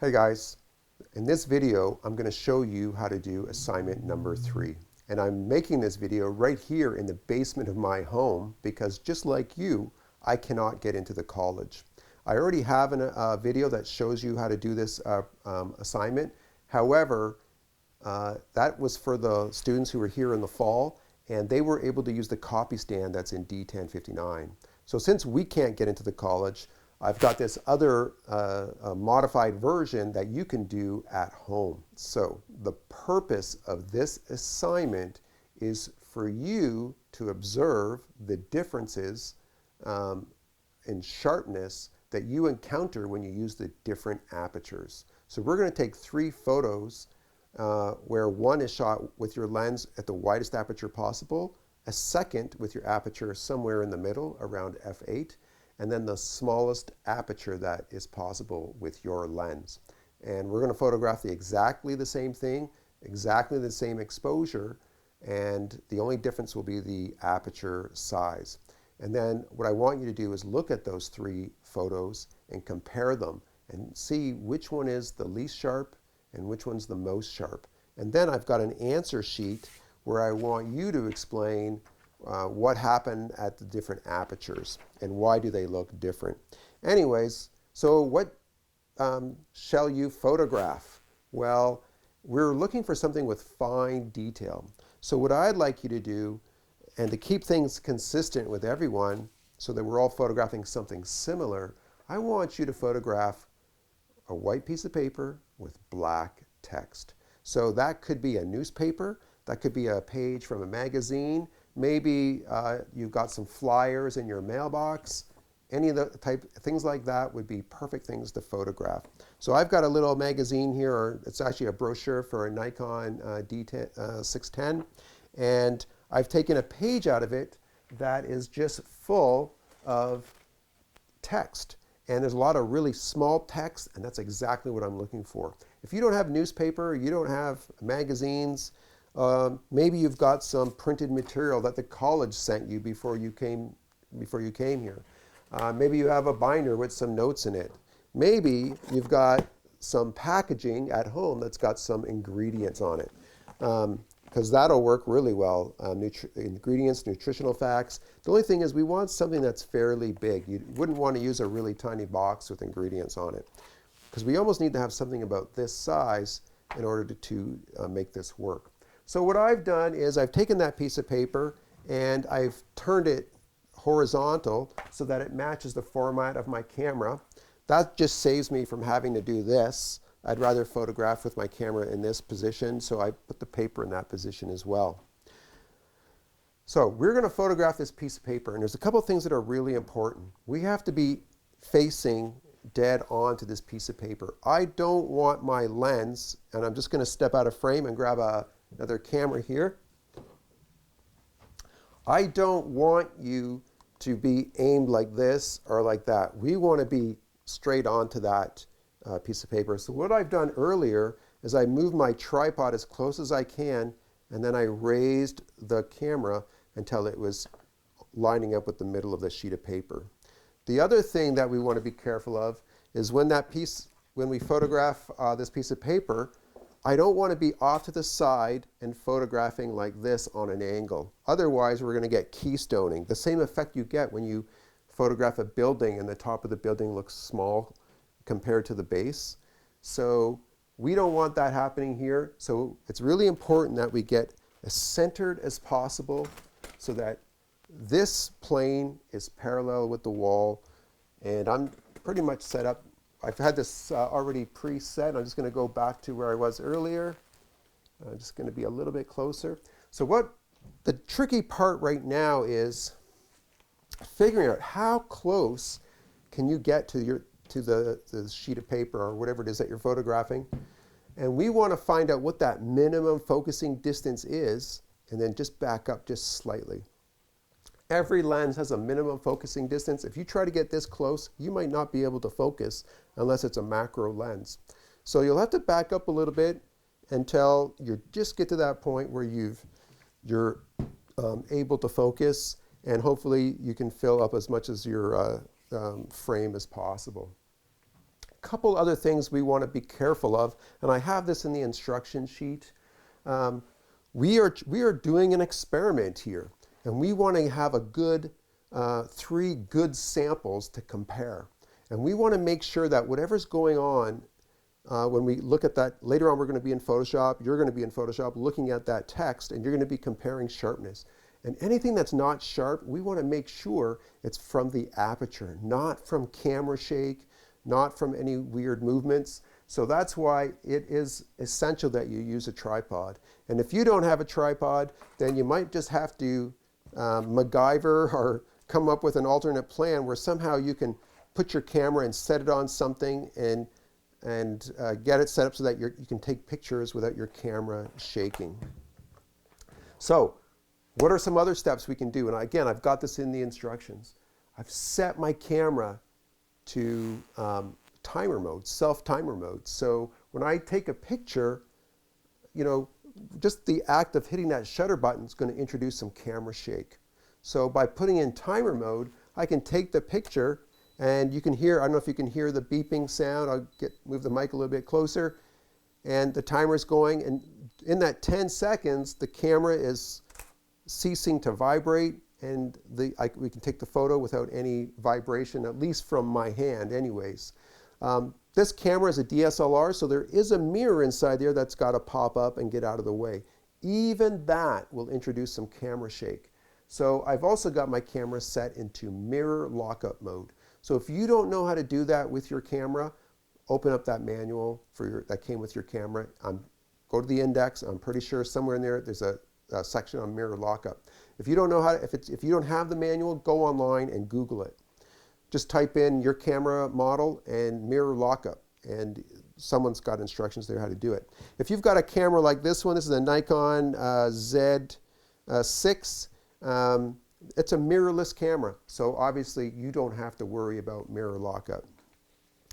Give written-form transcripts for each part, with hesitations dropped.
Hey guys, in this video I'm going to show you how to do assignment number 3. And I'm making this video right here in the basement of my home because just like you, I cannot get into the college. I already have a video that shows you how to do this assignment. However, that was for the students who were here in the fall, and they were able to use the copy stand that's in D1059. So since we can't get into the college, I've got this other modified version that you can do at home. So the purpose of this assignment is for you to observe the differences in sharpness that you encounter when you use the different apertures. So we're going to take 3 photos where one is shot with your lens at the widest aperture possible, a second with your aperture somewhere in the middle around f8, and then the smallest aperture that is possible with your lens. And we're going to photograph exactly the same thing, exactly the same exposure, and the only difference will be the aperture size. And then what I want you to do is look at those 3 photos and compare them and see which one is the least sharp and which one's the most sharp. And then I've got an answer sheet where I want you to explain what happened at the different apertures and why do they look different. Anyways, so what shall you photograph? Well, we're looking for something with fine detail. So what I'd like you to do, and to keep things consistent with everyone so that we're all photographing something similar, I want you to photograph a white piece of paper with black text. So that could be a newspaper, that could be a page from a magazine, maybe you've got some flyers in your mailbox. Any of the things like that would be perfect things to photograph. So I've got a little magazine here, or it's actually a brochure for a Nikon D610, and I've taken a page out of it that is just full of text. And there's a lot of really small text, and that's exactly what I'm looking for. If you don't have newspaper, you don't have magazines, maybe you've got some printed material that the college sent you before you came here. Maybe you have a binder with some notes in it. Maybe you've got some packaging at home that's got some ingredients on it, because that'll work really well. Ingredients, nutritional facts. The only thing is we want something that's fairly big. You wouldn't want to use a really tiny box with ingredients on it, because we almost need to have something about this size in order to make this work. So what I've done is I've taken that piece of paper and I've turned it horizontal so that it matches the format of my camera. That just saves me from having to do this. I'd rather photograph with my camera in this position, so I put the paper in that position as well. So we're going to photograph this piece of paper, and there's a couple of things that are really important. We have to be facing dead on to this piece of paper. I don't want my lens, and I'm just going to step out of frame and grab another camera here. I don't want you to be aimed like this or like that. We want to be straight onto that piece of paper. So what I've done earlier is I moved my tripod as close as I can, and then I raised the camera until it was lining up with the middle of the sheet of paper. The other thing that we want to be careful of is when we photograph this piece of paper, I don't want to be off to the side and photographing like this on an angle. Otherwise, we're going to get keystoning, the same effect you get when you photograph a building and the top of the building looks small compared to the base. So we don't want that happening here. So it's really important that we get as centered as possible so that this plane is parallel with the wall. And I'm pretty much set up. I've had this already preset. I'm just going to go back to where I was earlier. I'm just going to be a little bit closer. So what the tricky part right now is figuring out how close can you get to the sheet of paper or whatever it is that you're photographing. And we want to find out what that minimum focusing distance is, and then just back up just slightly. Every lens has a minimum focusing distance. If you try to get this close, you might not be able to focus unless it's a macro lens. So you'll have to back up a little bit until you just get to that point where you're able to focus, and hopefully you can fill up as much as your frame as possible. couple other things we want to be careful of, and I have this in the instruction sheet. We are doing an experiment here, and we want to have a good 3 good samples to compare. And we want to make sure that whatever's going on when we look at that, later on we're going to be in Photoshop, you're going to be in Photoshop looking at that text, and you're going to be comparing sharpness. And anything that's not sharp, we want to make sure it's from the aperture, not from camera shake, not from any weird movements. So that's why it is essential that you use a tripod. And if you don't have a tripod, then you might just have to MacGyver or come up with an alternate plan where somehow you can put your camera and set it on something and get it set up so that you can take pictures without your camera shaking. So what are some other steps we can do? And again, I've got this in the instructions. I've set my camera to timer mode, self-timer mode. So when I take a picture, you know, just the act of hitting that shutter button is going to introduce some camera shake. So by putting in timer mode, I can take the picture, and you can hear, I don't know if you can hear the beeping sound. I'll move the mic a little bit closer, and the timer's going, and in that 10 seconds, the camera is ceasing to vibrate, and we can take the photo without any vibration, at least from my hand anyways. This camera is a DSLR, so there is a mirror inside there that's got to pop up and get out of the way. Even that will introduce some camera shake. So I've also got my camera set into mirror lockup mode. So if you don't know how to do that with your camera, open up that manual that came with your camera. Go to the index. I'm pretty sure somewhere in there there's a section on mirror lockup. If you don't know how to, if you don't have the manual, go online and Google it. Just type in your camera model and mirror lockup, and someone's got instructions there how to do it. If you've got a camera like this one, this is a Nikon Z6. It's a mirrorless camera, so obviously you don't have to worry about mirror lockup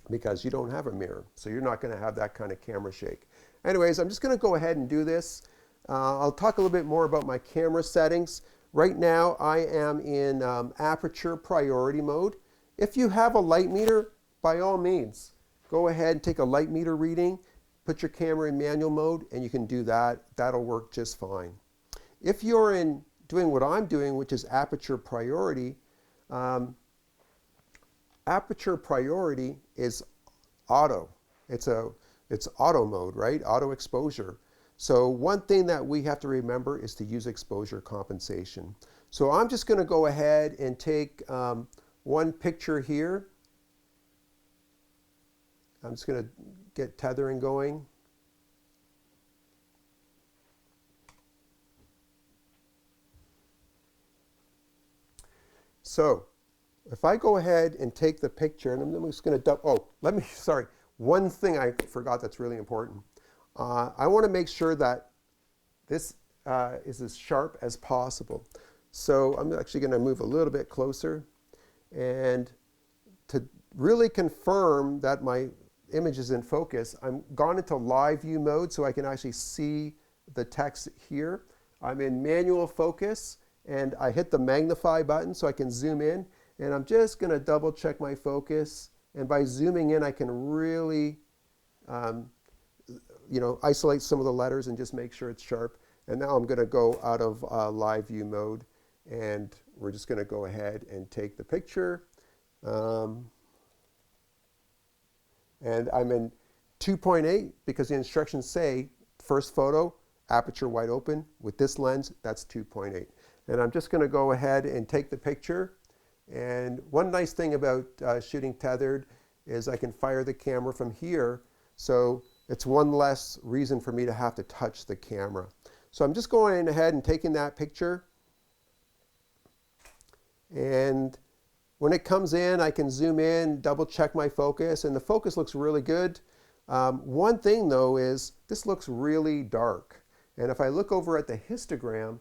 because you don't have a mirror, so you're not going to have that kind of camera shake. Anyways, I'm just going to go ahead and do this. I'll talk a little bit more about my camera settings. Right now I am in aperture priority mode. If you have a light meter, by all means, go ahead and take a light meter reading, put your camera in manual mode, and you can do that. That'll work just fine. If you're in doing what I'm doing, which is aperture priority is auto. It's auto mode, right? Auto exposure. So one thing that we have to remember is to use exposure compensation. So I'm just going to go ahead and take one picture here. I'm just going to get tethering going. So if I go ahead and take the picture, and I'm just going to one thing I forgot that's really important. I want to make sure that this is as sharp as possible. So I'm actually going to move a little bit closer, and to really confirm that my image is in focus, I'm gone into live view mode so I can actually see the text here. I'm in manual focus, and I hit the magnify button so I can zoom in, and I'm just going to double check my focus, and by zooming in I can really isolate some of the letters and just make sure it's sharp. And now I'm going to go out of live view mode, and we're just going to go ahead and take the picture. And I'm in 2.8 because the instructions say first photo, aperture wide open. With this lens, that's 2.8. And I'm just going to go ahead and take the picture. And one nice thing about shooting tethered is I can fire the camera from here. So it's one less reason for me to have to touch the camera. So I'm just going ahead and taking that picture. And when it comes in, I can zoom in, double check my focus, and the focus looks really good. One thing though is this looks really dark. And if I look over at the histogram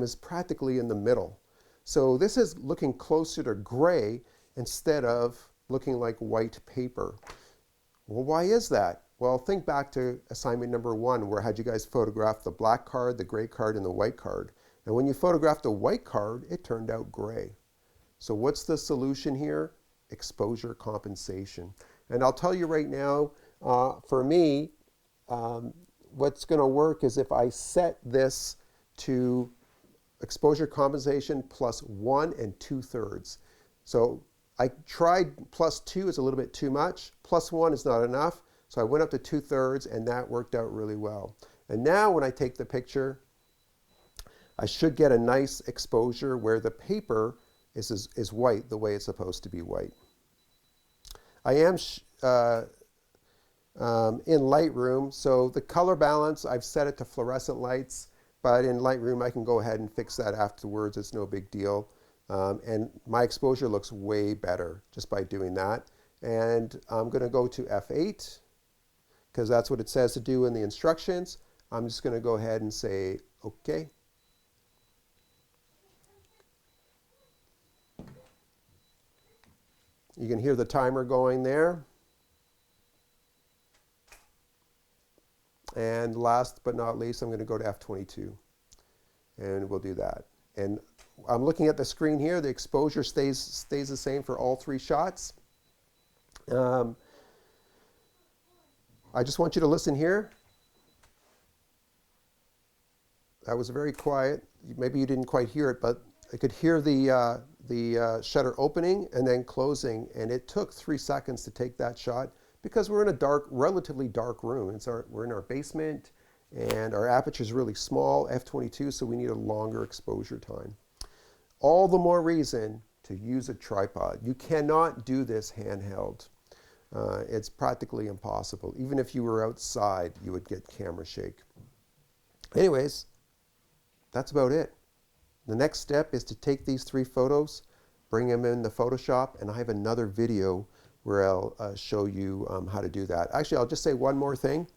is practically in the middle. So this is looking closer to gray instead of looking like white paper. Well, why is that? Well, think back to assignment number 1, where I had you guys photograph the black card, the gray card, and the white card. And when you photographed the white card, it turned out gray. So what's the solution here? Exposure compensation. And I'll tell you right now, for me, what's going to work is if I set this to exposure compensation plus 1 2/3. So I tried +2 is a little bit too much. +1 is not enough. So I went up to 2/3 and that worked out really well. And now when I take the picture, I should get a nice exposure where the paper is white the way it's supposed to be white. I am in Lightroom, so the color balance, I've set it to fluorescent lights, but in Lightroom I can go ahead and fix that afterwards. It's no big deal. And my exposure looks way better just by doing that. And I'm going to go to F8 because that's what it says to do in the instructions. I'm just going to go ahead and say OK. You can hear the timer going there. And last but not least, I'm going to go to F22. And we'll do that. And I'm looking at the screen here. The exposure stays the same for all 3 shots. I just want you to listen here. That was very quiet. Maybe you didn't quite hear it, but I could hear the shutter opening and then closing, and it took 3 seconds to take that shot because we're in a relatively dark room. We're in our basement, and our aperture is really small, f/22, so we need a longer exposure time. All the more reason to use a tripod. You cannot do this handheld. It's practically impossible. Even if you were outside, you would get camera shake. Anyways, that's about it. The next step is to take these 3 photos, bring them in the Photoshop, and I have another video where I'll show you how to do that. Actually, I'll just say one more thing.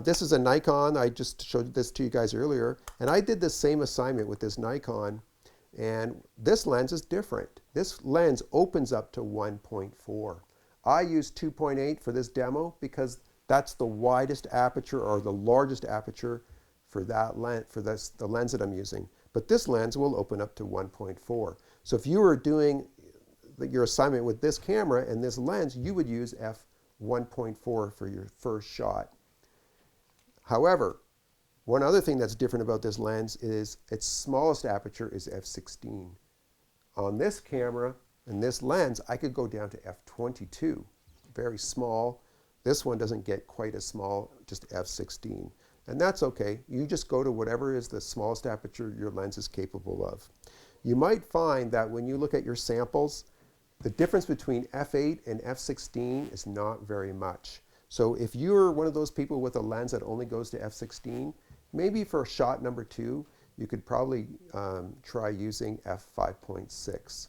This is a Nikon. I just showed this to you guys earlier, and I did the same assignment with this Nikon, and this lens is different. This lens opens up to 1.4. I used 2.8 for this demo because that's the widest aperture or the largest aperture for that lens, for the lens that I'm using. But this lens will open up to 1.4. So if you were doing your assignment with this camera and this lens, you would use f1.4 for your first shot. However, one other thing that's different about this lens is its smallest aperture is f16. On this camera and this lens, I could go down to f22, very small. This one doesn't get quite as small, just f16. And that's okay. You just go to whatever is the smallest aperture your lens is capable of. You might find that when you look at your samples, the difference between f8 and f16 is not very much. So if you're one of those people with a lens that only goes to f16, maybe for shot number 2, you could probably try using f5.6.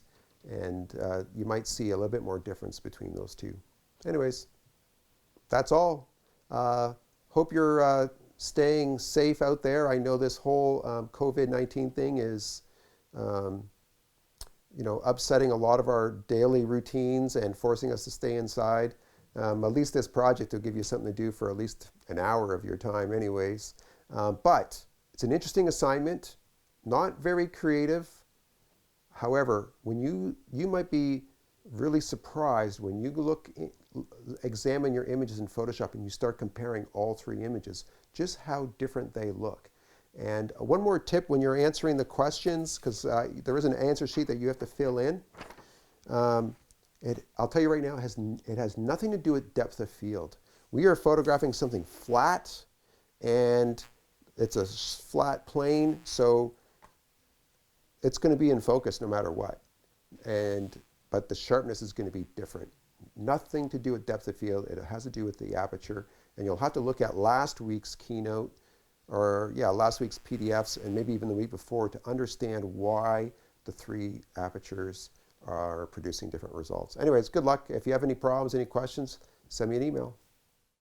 And you might see a little bit more difference between those two. Anyways, that's all. Hope you're staying safe out there. I know this whole COVID-19 thing is upsetting a lot of our daily routines and forcing us to stay inside. At least this project will give you something to do for at least an hour of your time anyways. But it's an interesting assignment, not very creative. However, when you might be really surprised when you examine your images in Photoshop and you start comparing all 3 images, just how different they look. And one more tip when you're answering the questions, because there is an answer sheet that you have to fill in. I'll tell you right now, it has nothing to do with depth of field. We are photographing something flat, and it's a flat plane, so it's going to be in focus no matter what. But the sharpness is going to be different. Nothing to do with depth of field. It has to do with the aperture. And you'll have to look at last week's keynote, or last week's PDFs, and maybe even the week before to understand why the 3 apertures are producing different results. Anyways, good luck. If you have any problems, any questions, send me an email.